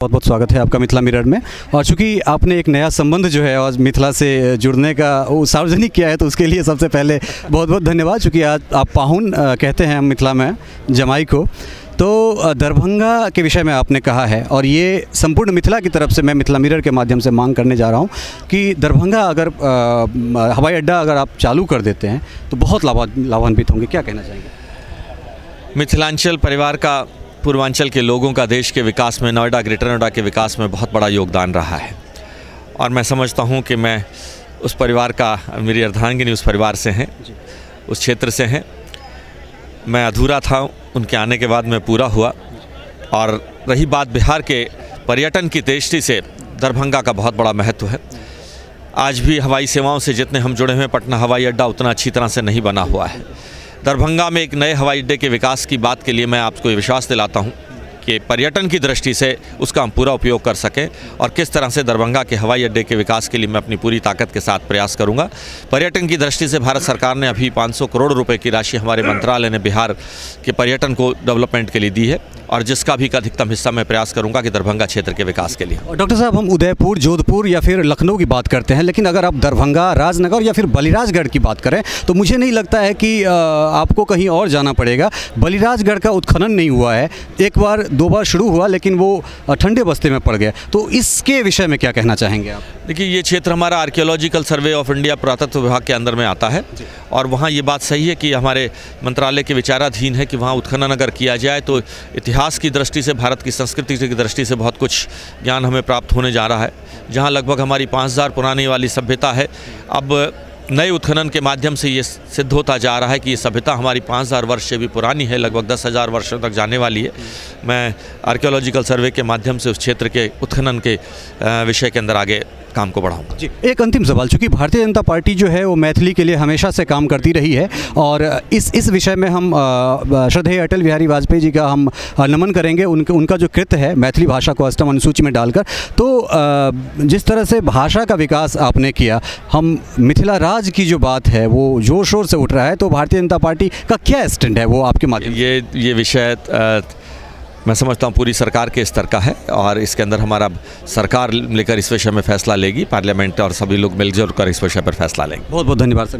बहुत बहुत स्वागत है आपका मिथिला मिरर में। और चूँकि आपने एक नया संबंध जो है आज मिथिला से जुड़ने का वो सार्वजनिक किया है, तो उसके लिए सबसे पहले बहुत बहुत धन्यवाद। चूँकि आज आप पाहुन कहते हैं मिथिला में जमाई को, तो दरभंगा के विषय में आपने कहा है और ये संपूर्ण मिथिला की तरफ से मैं मिथिला मिरर के माध्यम से मांग करने जा रहा हूँ कि दरभंगा अगर हवाई अड्डा अगर आप चालू कर देते हैं तो बहुत लाभान्वित होंगे। क्या कहना चाहेंगे? मिथिलांचल परिवार का, पूर्वांचल के लोगों का देश के विकास में, नोएडा, ग्रेटर नोएडा के विकास में बहुत बड़ा योगदान रहा है और मैं समझता हूं कि मैं उस परिवार का, मेरी अर्धांगिनी उस परिवार से हैं, उस क्षेत्र से हैं। मैं अधूरा था, उनके आने के बाद मैं पूरा हुआ। और रही बात बिहार के पर्यटन की दृष्टि से, दरभंगा का बहुत बड़ा महत्व है। आज भी हवाई सेवाओं से जितने हम जुड़े हुए हैं, पटना हवाई अड्डा उतना अच्छी तरह से नहीं बना हुआ है। दरभंगा में एक नए हवाई अड्डे के विकास की बात के लिए मैं आपको विश्वास दिलाता हूं कि पर्यटन की दृष्टि से उसका हम पूरा उपयोग कर सकें और किस तरह से दरभंगा के हवाई अड्डे के विकास के लिए मैं अपनी पूरी ताकत के साथ प्रयास करूंगा। पर्यटन की दृष्टि से भारत सरकार ने अभी 500 करोड़ रुपए की राशि हमारे मंत्रालय ने बिहार के पर्यटन को डेवलपमेंट के लिए दी है और जिसका भी अधिकतम हिस्सा मैं प्रयास करूंगा कि दरभंगा क्षेत्र के विकास के लिए। डॉक्टर साहब, हम उदयपुर, जोधपुर या फिर लखनऊ की बात करते हैं, लेकिन अगर आप दरभंगा, राजनगर या फिर बलिराजगढ़ की बात करें तो मुझे नहीं लगता है कि आपको कहीं और जाना पड़ेगा। बलिराजगढ़ का उत्खनन नहीं हुआ है, एक बार दो बार शुरू हुआ लेकिन वो ठंडे बस्ते में पड़ गया। तो इसके विषय में क्या कहना चाहेंगे आप? देखिए, ये क्षेत्र हमारा आर्कियोलॉजिकल सर्वे ऑफ इंडिया पुरातत्व विभाग के अंदर में आता है और वहाँ ये बात सही है कि हमारे मंत्रालय के विचाराधीन है कि वहाँ उत्खनन अगर किया जाए तो इतिहास की दृष्टि से, भारत की संस्कृति की दृष्टि से बहुत कुछ ज्ञान हमें प्राप्त होने जा रहा है। जहाँ लगभग हमारी 5000 पुरानी वाली सभ्यता है, अब नए उत्खनन के माध्यम से ये सिद्ध होता जा रहा है कि ये सभ्यता हमारी 5000 वर्ष से भी पुरानी है, लगभग 10,000 वर्षों तक जाने वाली है। मैं आर्कियोलॉजिकल सर्वे के माध्यम से उस क्षेत्र के उत्खनन के विषय के अंदर आगे काम को बढ़ाऊंगा। जी, एक अंतिम सवाल, चूँकि भारतीय जनता पार्टी जो है वो मैथिली के लिए हमेशा से काम करती रही है और इस विषय में हम श्रद्धेय अटल बिहारी वाजपेयी जी का हम नमन करेंगे, उनका जो कृत्य है मैथिली भाषा को अष्टम अनुसूची में डालकर। तो जिस तरह से भाषा का विकास आपने किया, हम मिथिला राज की जो बात है वो जोर शोर से उठ रहा है, तो भारतीय जनता पार्टी का क्या स्टैंड है वो आपके माध्यम? ये विषय मैं समझता हूँ पूरी सरकार के स्तर का है और इसके अंदर हमारा सरकार लेकर इस विषय में फैसला लेगी, पार्लियामेंट और सभी लोग मिलजुल कर इस विषय पर फैसला लेंगे। बहुत बहुत धन्यवाद सर।